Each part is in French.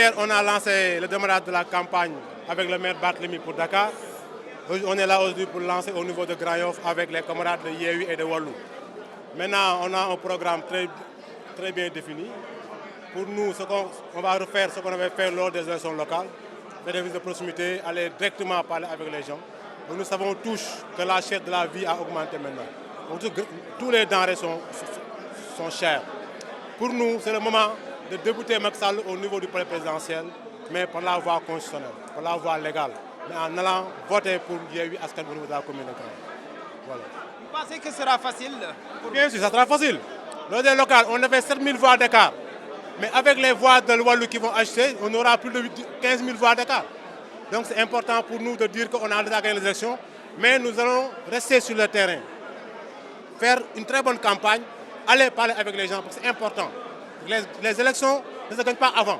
Hier, on a lancé le démarrage de la campagne avec le maire Barthélémy pour Dakar. On est là aujourd'hui pour lancer au niveau de Grand Yoff avec les camarades de Yewwi et de Wallu. Maintenant, on a un programme très bien défini. Pour nous, on va refaire ce qu'on avait fait lors des élections locales, faire des visites de proximité, aller directement parler avec les gens. Donc, nous savons tous que la chaîne de la vie a augmenté maintenant. Donc, tous les denrées sont chers. Pour nous, c'est le moment de débuter Macky Sall au niveau du palais présidentiel, mais par la voie constitutionnelle, par la voie légale, mais en allant voter pour Yewwi Askan Wi au niveau de la commune de Grand Yoff. Voilà. Vous pensez que ce sera facile Bien sûr, ça sera facile. Lors des locales, on avait 7 000 voix d'écart. Mais avec les voix de Wallu qui vont acheter, on aura plus de 15 000 voix d'écart. Donc c'est important pour nous de dire qu'on a déjà gagné les élections, mais nous allons rester sur le terrain, faire une très bonne campagne, aller parler avec les gens, parce que c'est important. Les élections ne se gagnent pas avant.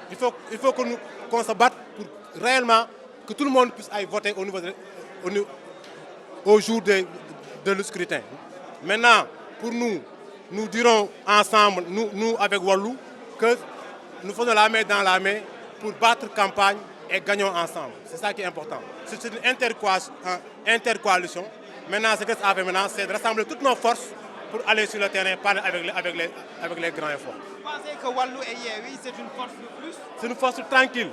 Il faut qu'on se batte pour réellement que tout le monde puisse aller voter au jour du scrutin. Maintenant, pour nous dirons ensemble, nous avec Wallu, que nous faisons la main dans la main pour battre campagne et gagnons ensemble. C'est ça qui est important. C'est une intercoalition. Maintenant, ce que ça fait maintenant, c'est de rassembler toutes nos forces pour aller sur le terrain, parler avec les grands efforts. Vous pensez que Wallu et Yewwi, c'est une force de plus? C'est une force tranquille.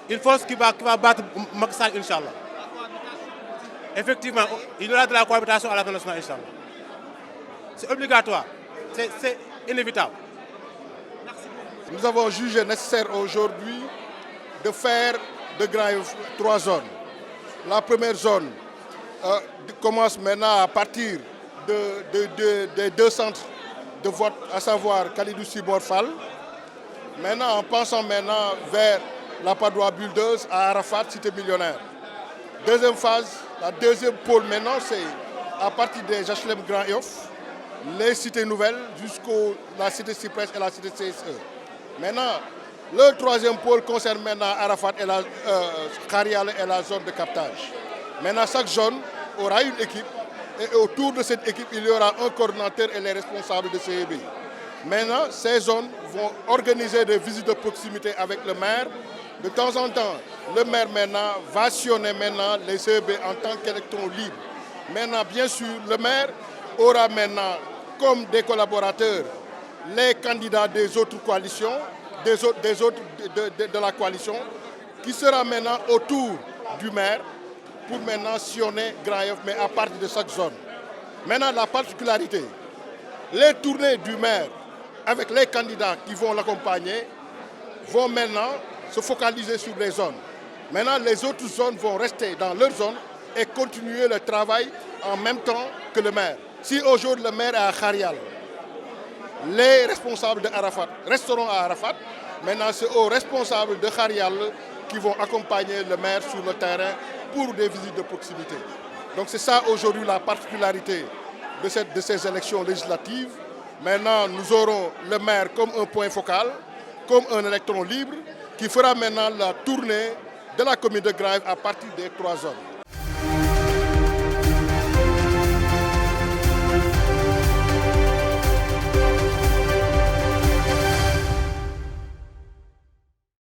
Une force qui va battre Macky Sall, Inch'Allah. Effectivement, il y aura de la cohabitation à l'Assemblée nationale, Inch'Allah. C'est obligatoire, c'est inévitable. Nous avons jugé nécessaire aujourd'hui de faire de Grand Yoff 3 zones. La première zone commence maintenant à partir des 2 centres de vote, à savoir Kalidou Sibor Fall. Maintenant, en pensant maintenant vers la Padoua Buldeuse à Arafat, cité millionnaire. Deuxième phase, la deuxième pôle maintenant, c'est à partir des HLM Grand Yoff, les cités nouvelles jusqu'à la cité Cyprès et la cité CSE. Maintenant, le troisième pôle concerne maintenant Arafat et la Kharial et la zone de captage. Maintenant, chaque zone aura une équipe et autour de cette équipe, il y aura un coordinateur et les responsables de CEB. Maintenant, ces zones vont organiser des visites de proximité avec le maire. De temps en temps, le maire maintenant va sillonner maintenant les CEB en tant qu'électron libre. Maintenant, bien sûr, le maire aura maintenant comme des collaborateurs les candidats des autres coalitions, de la coalition, qui sera maintenant autour du maire pour maintenant sillonner Grand Yoff, mais à partir de chaque zone. Maintenant, la particularité, les tournées du maire avec les candidats qui vont l'accompagner vont maintenant se focaliser sur les zones. Maintenant, les autres zones vont rester dans leur zone et continuer le travail en même temps que le maire. Si aujourd'hui le maire est à Kharial, les responsables de Arafat resteront à Arafat. Maintenant, c'est aux responsables de Kharial qui vont accompagner le maire sur le terrain pour des visites de proximité. Donc c'est ça aujourd'hui la particularité de ces élections législatives. Maintenant, nous aurons le maire comme un point focal, comme un électron libre, qui fera maintenant la tournée de la commune de Grand Yoff à partir des 3 zones.